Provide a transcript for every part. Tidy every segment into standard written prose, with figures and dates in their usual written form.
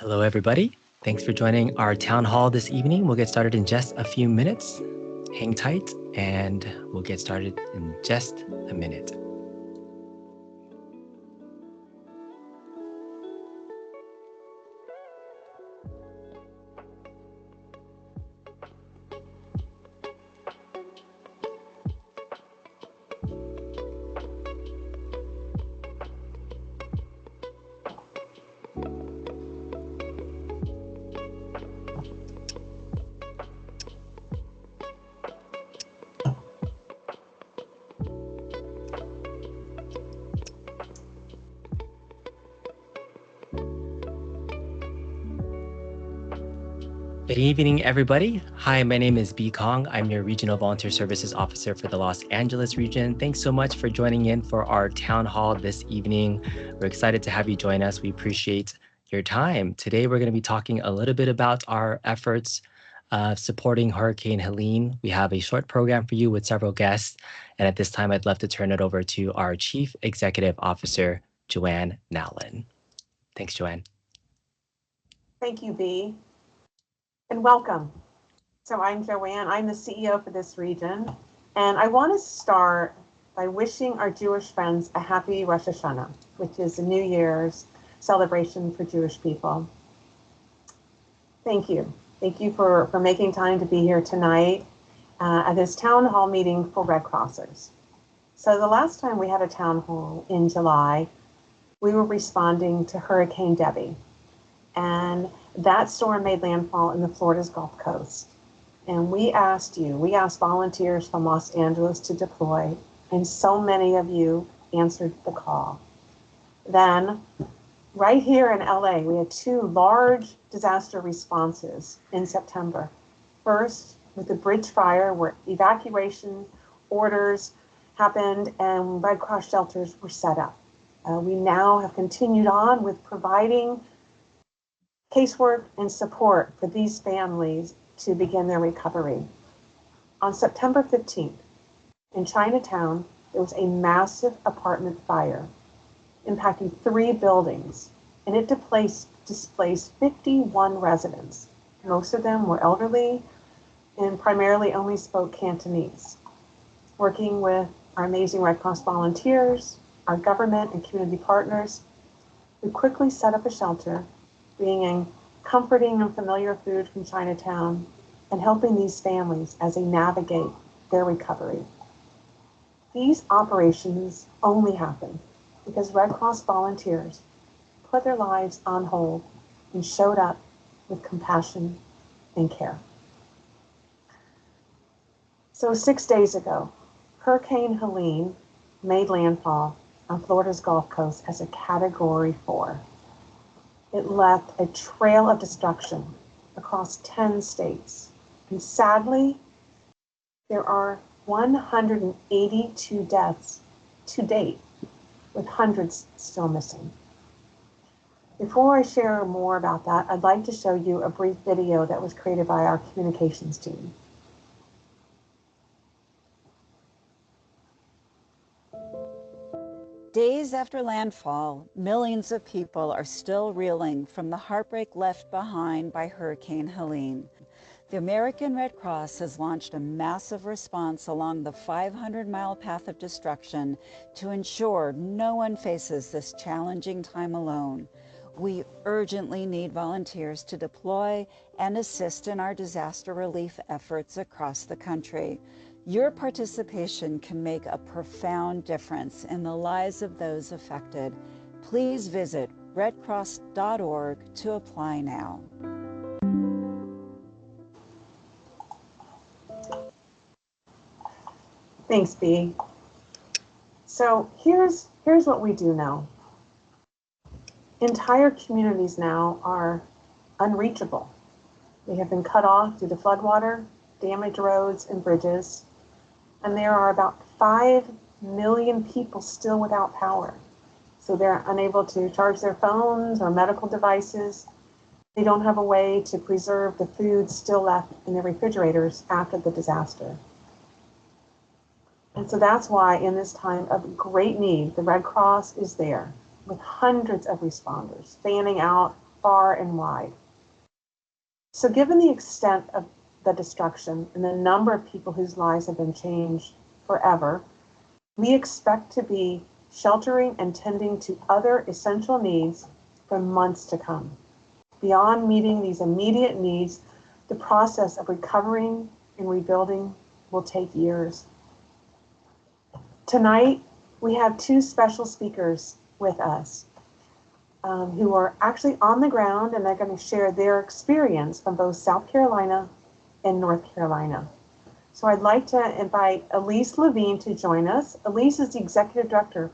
Hello, everybody. Thanks for joining our town hall this evening. We'll get started in just a few minutes. Hang tight, and we'll get started in just a minute. Good evening, everybody. Hi, my name is B. Kong. I'm your Regional Volunteer Services Officer for the Los Angeles region. Thanks so much for joining in for our town hall this evening. We're excited to have you join us. We appreciate your time. Today, we're going to be talking a little bit about our efforts supporting Hurricane Helene. We have a short program for you with several guests. And at this time, I'd love to turn it over to our Chief Executive Officer, Joanne Nowlin. Thanks, Joanne. Thank you, B. And welcome. So I'm Joanne, I'm the CEO for this region, and I want to start by wishing our Jewish friends a happy Rosh Hashanah, which is a New Year's celebration for Jewish people. Thank you. Thank you for making time to be here tonight at this town hall meeting for Red Crossers. So the last time we had a town hall in July, we were responding to Hurricane Debbie, and that storm made landfall in the Florida's Gulf Coast. And we asked volunteers from Los Angeles to deploy, and so many of you answered the call. Then, right here in LA, we had two large disaster responses in September. First, with the bridge fire, where evacuation orders happened and Red Cross shelters were set up. We now have continued on with providing casework and support for these families to begin their recovery. On September 15th, in Chinatown, there was a massive apartment fire impacting 3 buildings, and it displaced 51 residents. Most of them were elderly and primarily only spoke Cantonese. Working with our amazing Red Cross volunteers, our government and community partners, we quickly set up a shelter, bringing comforting and familiar food from Chinatown and helping these families as they navigate their recovery. These operations only happen because Red Cross volunteers put their lives on hold and showed up with compassion and care. So 6 days ago, Hurricane Helene made landfall on Florida's Gulf Coast as a Category 4. It left a trail of destruction across 10 states. And sadly, there are 182 deaths to date, with hundreds still missing. Before I share more about that, I'd like to show you a brief video that was created by our communications team. Days after landfall, millions of people are still reeling from the heartbreak left behind by Hurricane Helene. The American Red Cross has launched a massive response along the 500-mile path of destruction to ensure no one faces this challenging time alone. We urgently need volunteers to deploy and assist in our disaster relief efforts across the country. Your participation can make a profound difference in the lives of those affected. Please visit redcross.org to apply now. Thanks, B. So here's what we do know. Entire communities now are unreachable. They have been cut off due to floodwater, damaged roads and bridges, and there are about 5 million people still without power. So they're unable to charge their phones or medical devices. They don't have a way to preserve the food still left in their refrigerators after the disaster. And so that's why in this time of great need, the Red Cross is there with hundreds of responders fanning out far and wide. So given the extent of the destruction and the number of people whose lives have been changed forever, we expect to be sheltering and tending to other essential needs for months to come. Beyond meeting these immediate needs, the process of recovering and rebuilding will take years. Tonight, we have two special speakers with us who are actually on the ground, and they're going to share their experience from both South Carolina and North Carolina. So I'd like to invite Elise Levine to join us. Elise is the Executive Director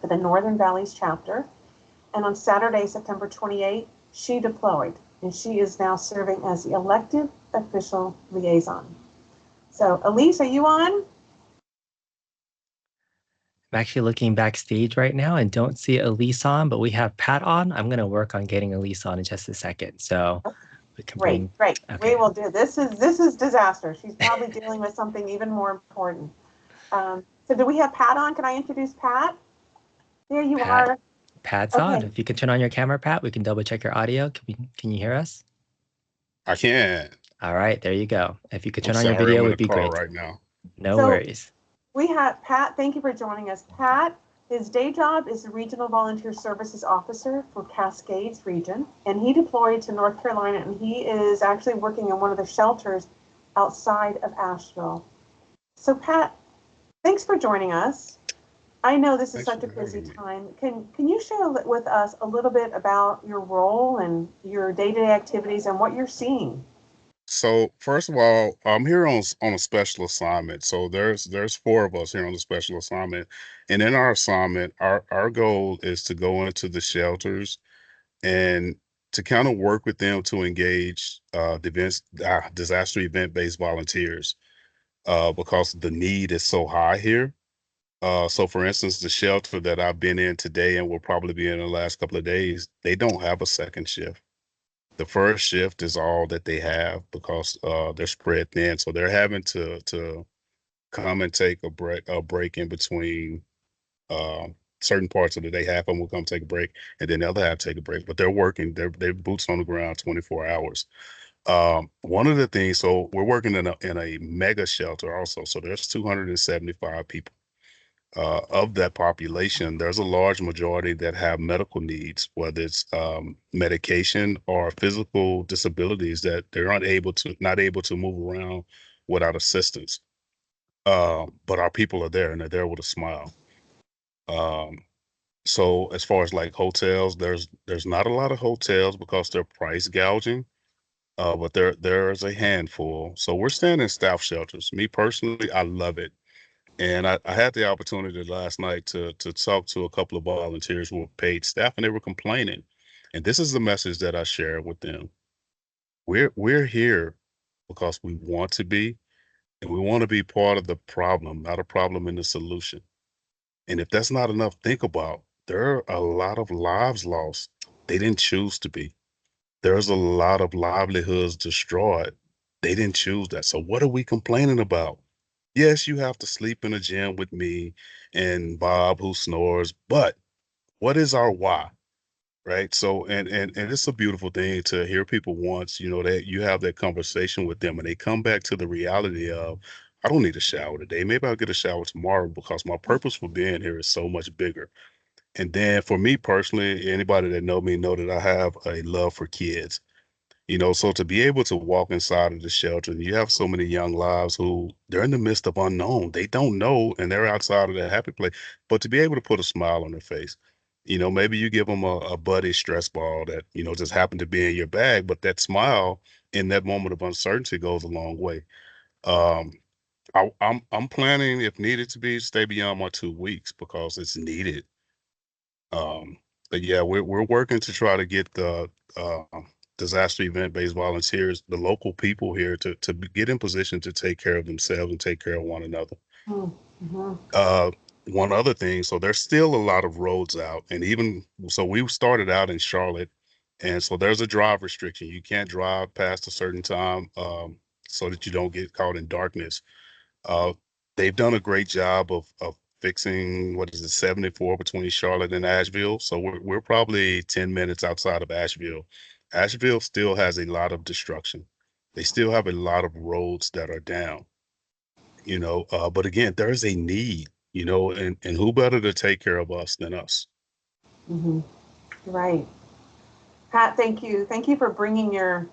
for the Northern Valleys chapter. And on Saturday, September 28th, she deployed, and she is now serving as the elected official liaison. So Elise, are you on? I'm actually looking backstage right now and don't see Elise on, but we have Pat on. I'm going to work on getting Elise on in just a second. So we can bring. Great. Okay. We will do this. This is disaster. She's probably dealing with something even more important. So do we have Pat on? Can I introduce Pat? There you are. Pat's on. If you could turn on your camera, Pat, we can double check your audio. Can you hear us? I can. All right, there you go. If you could turn on sorry, your video, I'm it in would the be car great. right now. No worries. We have Pat. Thank you for joining us. Pat, his day job is the Regional Volunteer Services Officer for Cascades Region, and he deployed to North Carolina, and he is actually working in one of the shelters outside of Asheville. So Pat, thanks for joining us. I know this is such a busy time. Can you share with us a little bit about your role and your day-to-day activities and what you're seeing? So first of all, I'm here on a special assignment. So there's four of us here on the special assignment, and in our assignment, our goal is to go into the shelters and to kind of work with them to engage disaster event-based volunteers because the need is so high here. So for instance, the shelter that I've been in today and will probably be in the last couple of days, they don't have a second shift. The first shift is all that they have because they're spread thin. So they're having to come and take a break in between certain parts of the day. Half of them will come take a break, and then the other half take a break. But they're working. They're boots on the ground 24 hours. One of the things, so we're working in a mega shelter also. So there's 275 people. Of that population, there's a large majority that have medical needs, whether it's medication or physical disabilities that they're not able to move around without assistance. But our people are there and they're there with a smile. So as far as like hotels, there's not a lot of hotels because they're price gouging. But there's a handful. So we're staying in staff shelters. Me personally, I love it. And I had the opportunity last night to talk to a couple of volunteers who were paid staff, and they were complaining. And this is the message that I share with them. We're here because we want to be, and we want to be part of the problem, not a problem in the solution. And if that's not enough, think about there are a lot of lives lost. They didn't choose to be. There's a lot of livelihoods destroyed. They didn't choose that. So what are we complaining about? Yes, you have to sleep in a gym with me and Bob who snores, but what is our why? Right. So and it's a beautiful thing to hear people once, that you have that conversation with them and they come back to the reality of I don't need a shower today. Maybe I'll get a shower tomorrow because my purpose for being here is so much bigger. And then for me personally, anybody that know me know that I have a love for kids. So to be able to walk inside of the shelter, and you have so many young lives who they're in the midst of unknown. They don't know, and they're outside of their happy place. But to be able to put a smile on their face, maybe you give them a buddy stress ball that, just happened to be in your bag, but that smile in that moment of uncertainty goes a long way. Um, I'm planning, if needed to be, stay beyond my 2 weeks because it's needed. Um, but yeah, we're working to try to get the disaster event-based volunteers, the local people here, get in position to take care of themselves and take care of one another. Mm-hmm. Uh, One other thing, so there's still a lot of roads out, and even so, we started out in Charlotte, and so there's a drive restriction. You can't drive past a certain time, so that you don't get caught in darkness. Uh, they've done a great job of fixing, what is it, 74 between Charlotte and Asheville. So we're probably 10 minutes outside of Asheville. Asheville still has a lot of destruction. They still have a lot of roads that are down, but again, there's a need, and who better to take care of us than us? Hmm. Right. Pat, thank you. Thank you for bringing your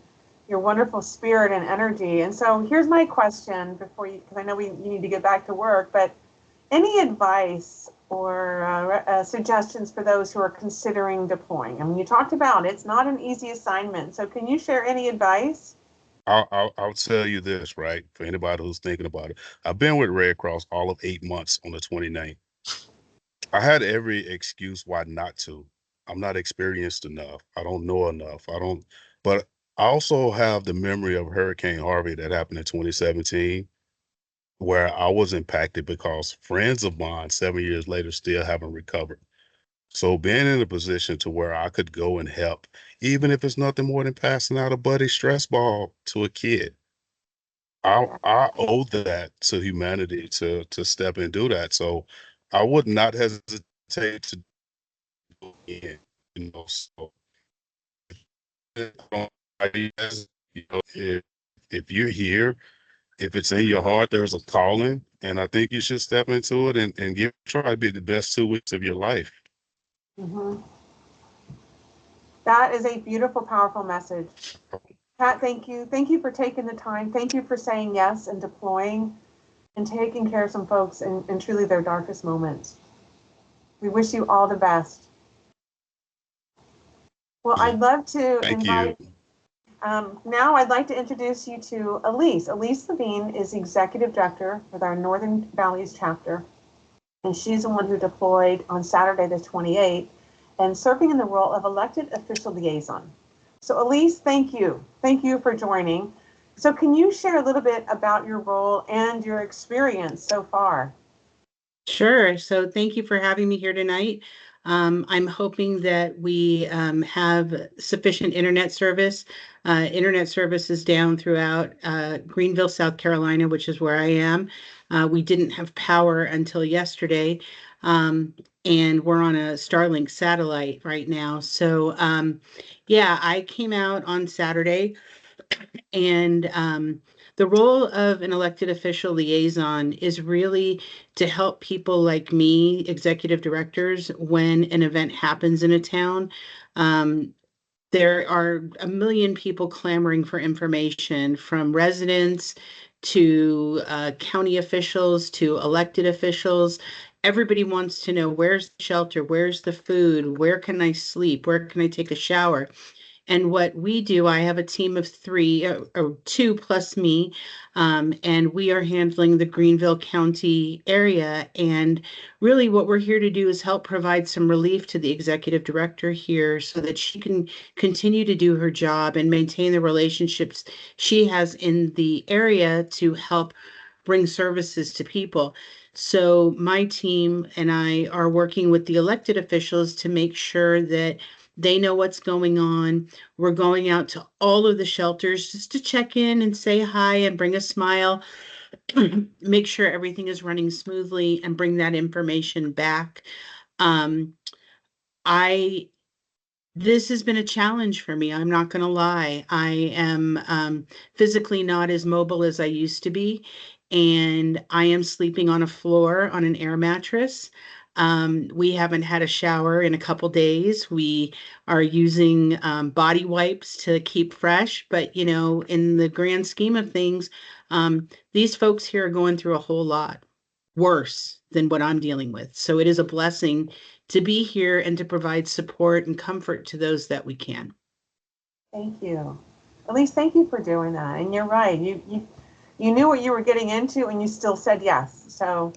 wonderful spirit and energy. And so here's my question before you, because I know you need to get back to work, but any advice or suggestions for those who are considering deploying? I mean, you talked about it's not an easy assignment. So can you share any advice? I'll tell you this, right? For anybody who's thinking about it, I've been with Red Cross all of 8 months on the 29th. I had every excuse why not to. I'm not experienced enough. I don't know enough. But I also have the memory of Hurricane Harvey that happened in 2017, where I was impacted because friends of mine 7 years later still haven't recovered. So being in a position to where I could go and help, even if it's nothing more than passing out a buddy stress ball to a kid, I owe that to humanity to step and do that. So I would not hesitate to do it again. So if you're here, if it's in your heart, there's a calling, and I think you should step into it and try to be the best 2 weeks of your life. Hmm. That is a beautiful, powerful message. Pat, thank you. Thank you for taking the time. Thank you for saying yes and deploying and taking care of some folks in truly their darkest moments. We wish you all the best. Well, I'd love to Thank you. invite, now I'd like to introduce you to Elise. Elise Levine is Executive Director with our Northern Valleys chapter, and she's the one who deployed on Saturday the 28th and serving in the role of elected official liaison. So Elise, thank you. Thank you for joining. So can you share a little bit about your role and your experience so far? Sure. So thank you for having me here tonight. I'm hoping that we have sufficient internet service. Internet service is down throughout Greenville, South Carolina, which is where I am. We didn't have power until yesterday, and we're on a Starlink satellite right now. So, yeah, I came out on Saturday. And the role of an elected official liaison is really to help people like me, executive directors, when an event happens in a town. Um, there are a million people clamoring for information, from residents to county officials to elected officials. Everybody wants to know, where's the shelter, where's the food, where can I sleep, where can I take a shower? And what we do, I have a team of three, or two plus me, and we are handling the Greenville County area. And really, what we're here to do is help provide some relief to the executive director here so that she can continue to do her job and maintain the relationships she has in the area to help bring services to people. So my team and I are working with the elected officials to make sure that they know what's going on. We're going out to all of the shelters just to check in and say hi and bring a smile, make sure everything is running smoothly, and bring that information back. Um, I This has been a challenge for me. I'm not going to lie. I am physically not as mobile as I used to be, and I am sleeping on a floor on an air mattress. We haven't had a shower in a couple days. We are using body wipes to keep fresh, but in the grand scheme of things, these folks here are going through a whole lot worse than what I'm dealing with. So it is a blessing to be here and to provide support and comfort to those that we can. Thank you. Elise, thank you for doing that. And you're right. You knew what you were getting into and you still said yes. So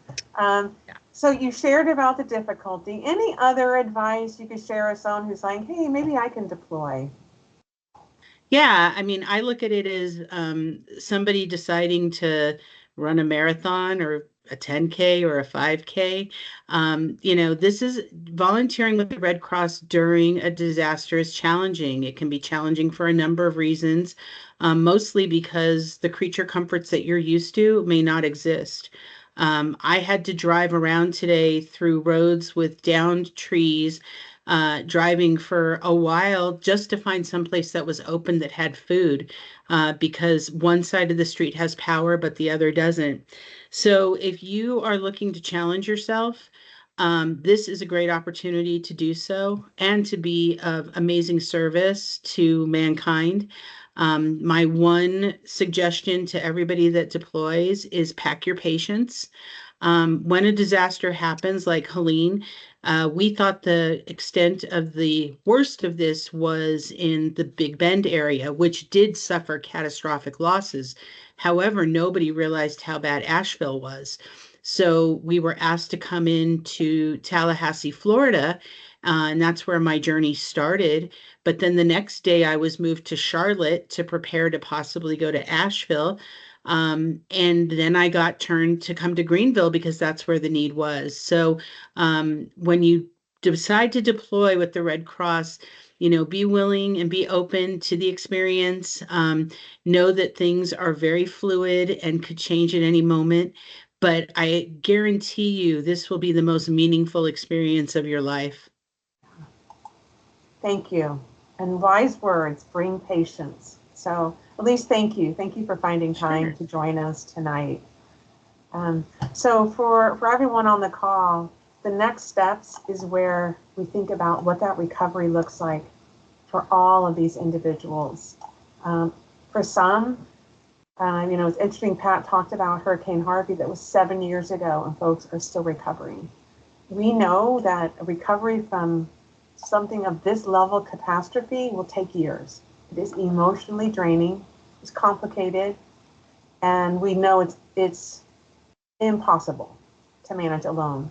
so you shared about the difficulty. Any other advice you could share with someone who's like, hey, maybe I can deploy? Yeah, I mean, I look at it as somebody deciding to run a marathon or a 10K or a 5K. This is volunteering with the Red Cross during a disaster is challenging. It can be challenging for a number of reasons, mostly because the creature comforts that you're used to may not exist. I had to drive around today through roads with downed trees, driving for a while just to find someplace that was open that had food, because one side of the street has power, but the other doesn't. So if you are looking to challenge yourself, this is a great opportunity to do so and to be of amazing service to mankind. My one suggestion to everybody that deploys is pack your patience. When a disaster happens, like Helene, we thought the extent of the worst of this was in the Big Bend area, which did suffer catastrophic losses. However, nobody realized how bad Asheville was. So we were asked to come into Tallahassee, Florida, and that's where my journey started. But then the next day, I was moved to Charlotte to prepare to possibly go to Asheville. And then I got turned to come to Greenville because that's where the need was. So when you decide to deploy with the Red Cross, be willing and be open to the experience. Know that things are very fluid and could change at any moment. But I guarantee you this will be the most meaningful experience of your life. Thank you. And wise words bring patience. So Elise, thank you. Thank you for finding time to join us tonight. So for everyone on the call, the next steps is where we think about what that recovery looks like for all of these individuals. For some, it's interesting, Pat talked about Hurricane Harvey. That was 7 years ago, and folks are still recovering. We know that a recovery from something of this level of catastrophe will take years. It is emotionally draining, it's complicated, and we know it's impossible to manage alone.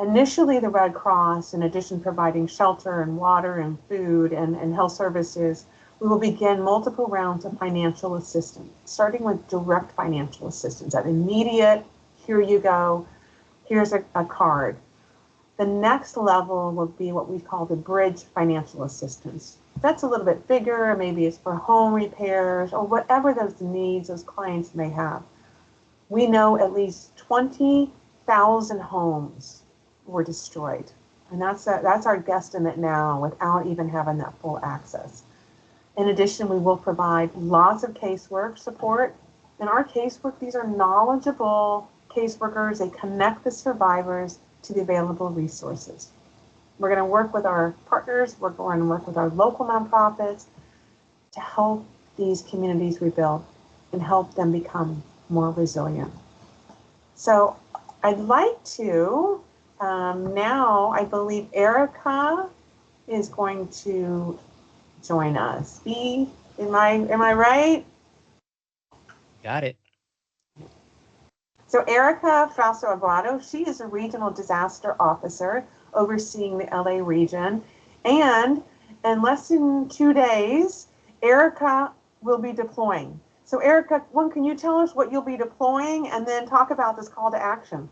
Initially, the Red Cross, in addition to providing shelter and water and food and health services, we will begin multiple rounds of financial assistance, starting with direct financial assistance, that immediate, here you go, here's a card. The next level will be what we call the bridge financial assistance. That's a little bit bigger, maybe it's for home repairs or whatever those needs those clients may have. We know at least 20,000 homes were destroyed. And that's our guesstimate now without even having that full access. In addition, we will provide lots of casework support. In our casework, these are knowledgeable caseworkers. They connect the survivors to the available resources. We're going to work with our partners. We're going to work with our local nonprofits to help these communities rebuild and help them become more resilient. So I'd like to, now I believe Erica is going to join us. Am I right? Got it. So Erica Frausto Aguado, she is a regional disaster officer overseeing the LA region. And in less than 2 days, Erica will be deploying. So Erica, can you tell us what you'll be deploying and then talk about this call to action?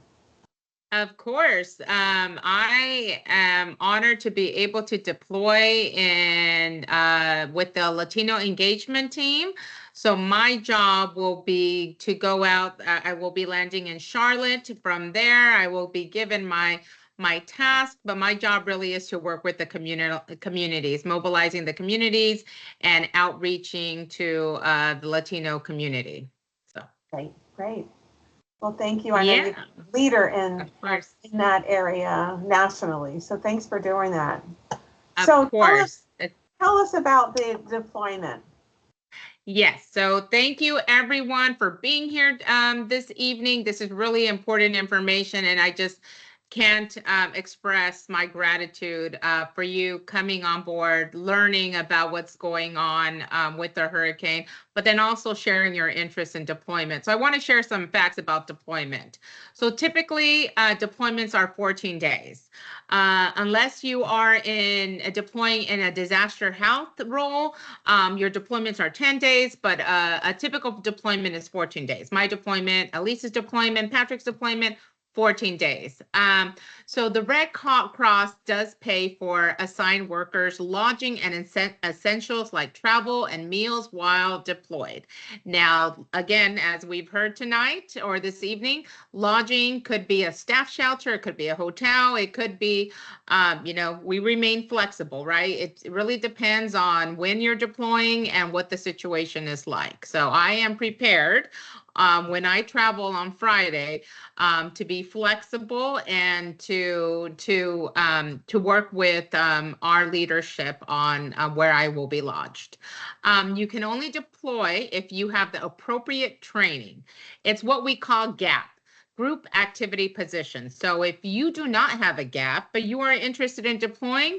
Of course. I am honored to be able to deploy with the Latino engagement team. So my job will be to go out. I will be landing in Charlotte. From there, I will be given my task, but my job really is to work with the communities, mobilizing the communities and outreaching to the Latino community. So Great. Well, thank you. I know you're a leader in that area nationally. So thanks for doing that. Of course. Tell us about the deployment. Yes. So thank you everyone for being here this evening. This is really important information, and I just can't express my gratitude for you coming on board, learning about what's going on with the hurricane, but then also sharing your interest in deployment. So I want to share some facts about deployment. So typically deployments are 14 days. Unless you are deploying in a disaster health role, your deployments are 10 days, but a typical deployment is 14 days. My deployment, Elise's deployment, Patrick's deployment, 14 days. So the Red Cross does pay for assigned workers lodging and essentials like travel and meals while deployed. Now, again, as we've heard tonight or this evening, lodging could be a staff shelter, it could be a hotel, it could be, we remain flexible, right? It really depends on when you're deploying and what the situation is like. So I am prepared when I travel on Friday to be flexible and to work with our leadership on where I will be lodged. You can only deploy if you have the appropriate training. It's what we call GAP. Group activity positions. So if you do not have a GAP, but you are interested in deploying,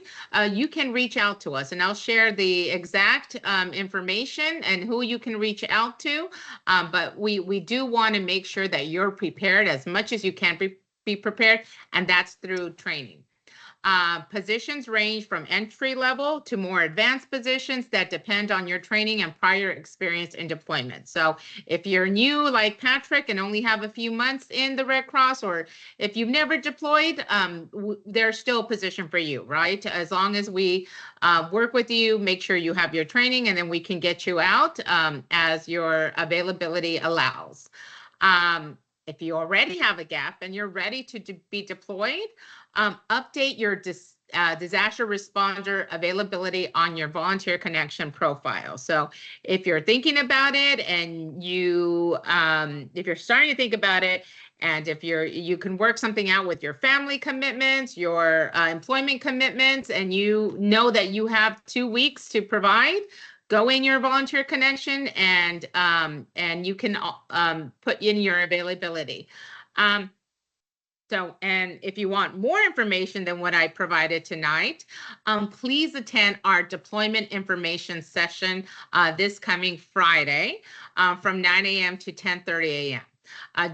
you can reach out to us, and I'll share the exact information and who you can reach out to. But we do want to make sure that you're prepared as much as you can be prepared, and that's through training. Positions range from entry level to more advanced positions that depend on your training and prior experience in deployment. So if you're new like Patrick and only have a few months in the Red Cross, or if you've never deployed, there's still a position for you, right? As long as we work with you, make sure you have your training, and then we can get you out as your availability allows. If you already have a GAP and you're ready to be deployed, update your disaster responder availability on your volunteer connection profile. So if you're thinking about it and if you're starting to think about it, and if you can work something out with your family commitments, your employment commitments, and you know that you have 2 weeks to provide, go in your volunteer connection and you can put in your availability. And if you want more information than what I provided tonight, please attend our deployment information session this coming Friday from 9 a.m. to 10:30 a.m.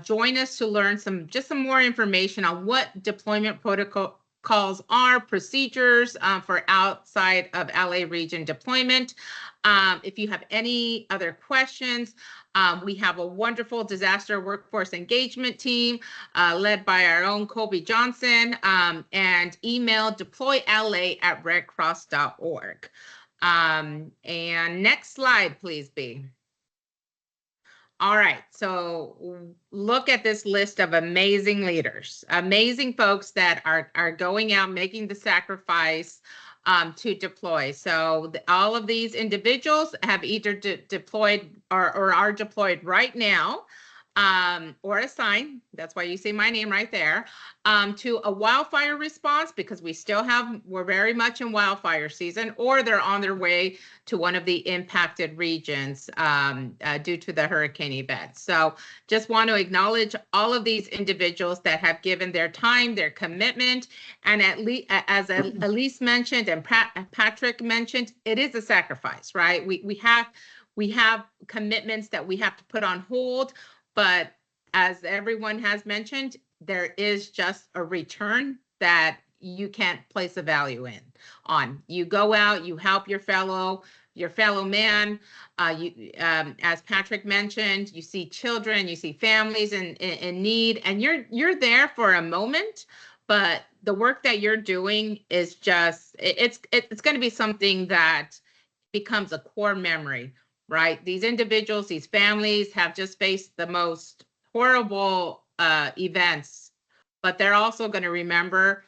Join us to learn some more information on what deployment protocols are, procedures for outside of LA region deployment. If you have any other questions, we have a wonderful disaster workforce engagement team led by our own Colby Johnson, and email deployla@redcross.org. And next slide, please, B. All right, so look at this list of amazing leaders, amazing folks that are going out, making the sacrifice to deploy. So all of these individuals have either deployed or are deployed right now, or assigned, that's why you see my name right there, to a wildfire response, because we're very much in wildfire season, or they're on their way to one of the impacted regions due to the hurricane event. So just want to acknowledge all of these individuals that have given their time, their commitment, and as Elise mentioned and Patrick mentioned, it is a sacrifice, right? We have commitments that we have to put on hold, but as everyone has mentioned, there is just a return that you can't place a value on. You go out, you help your fellow man. As Patrick mentioned, you see children, you see families in need, and you're there for a moment, but the work that you're doing is just, it's going to be something that becomes a core memory, right? These individuals, these families have just faced the most horrible events, but they're also going to remember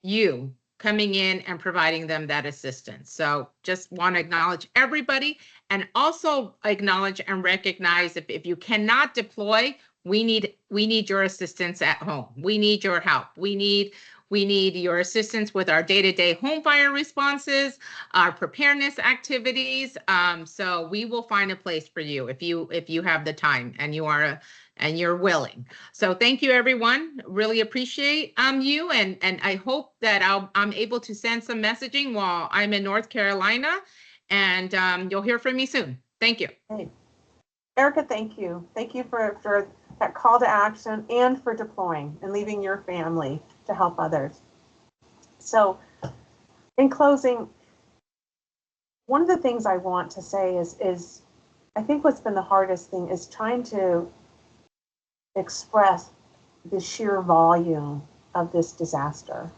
you coming in and providing them that assistance. So just want to acknowledge everybody, and also acknowledge and recognize if you cannot deploy, we need your assistance at home. We need your help. We need your assistance with our day-to-day home fire responses, our preparedness activities. So we will find a place for you if you have the time and you're willing. So thank you, everyone. Really appreciate you, and I hope that I'm able to send some messaging while I'm in North Carolina, and you'll hear from me soon. Thank you. Hey. Erica, thank you. Thank you for that call to action and for deploying and leaving your family to help others. So in closing, one of the things I want to say is I think what's been the hardest thing is trying to express the sheer volume of this disaster.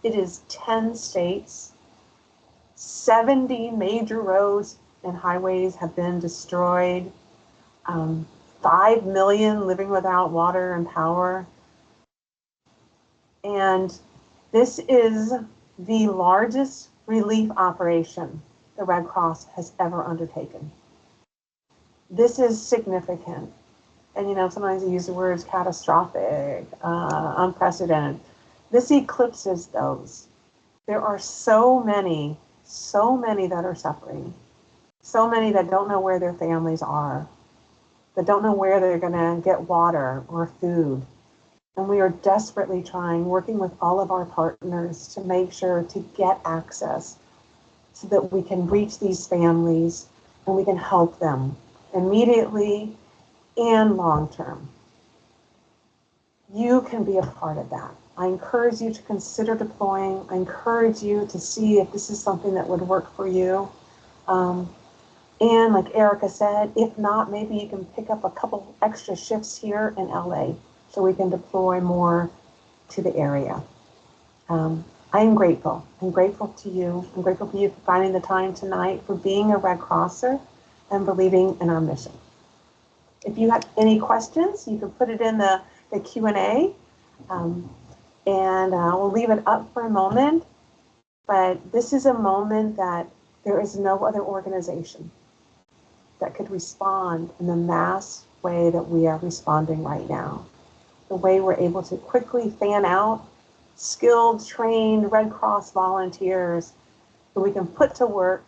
It is 10 states, 70 major roads and highways have been destroyed, 5 million living without water and power. And this is the largest relief operation the Red Cross has ever undertaken. This is significant. And sometimes you use the words catastrophic, unprecedented. This eclipses those. There are so many that are suffering, so many that don't know where their families are, that don't know where they're going to get water or food. And we are desperately trying, working with all of our partners to make sure to get access so that we can reach these families and we can help them immediately and long term. You can be a part of that. I encourage you to consider deploying. I encourage you to see if this is something that would work for you. And like Erica said, if not, maybe you can pick up a couple extra shifts here in LA so we can deploy more to the area. I am grateful. I'm grateful to you. I'm grateful for you for finding the time tonight, for being a Red Crosser and believing in our mission. If you have any questions, you can put it in the Q&A, and we'll leave it up for a moment. But this is a moment that there is no other organization that could respond in the mass way that we are responding right now. The way we're able to quickly fan out skilled, trained Red Cross volunteers that we can put to work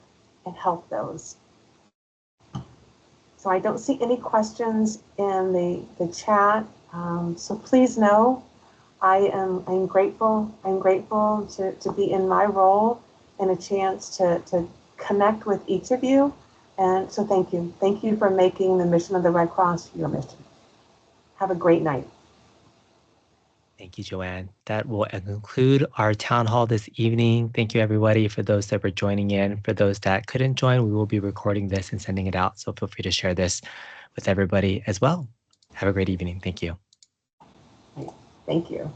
and help those. So I don't see any questions in the chat. So please know I'm grateful. I'm grateful to be in my role and a chance to connect with each of you. And so thank you. Thank you for making the mission of the Red Cross your mission. Have a great night. Thank you, Joanne. That will conclude our town hall this evening. Thank you, everybody, for those that were joining in. For those that couldn't join, we will be recording this and sending it out. So feel free to share this with everybody as well. Have a great evening. Thank you. Thank you.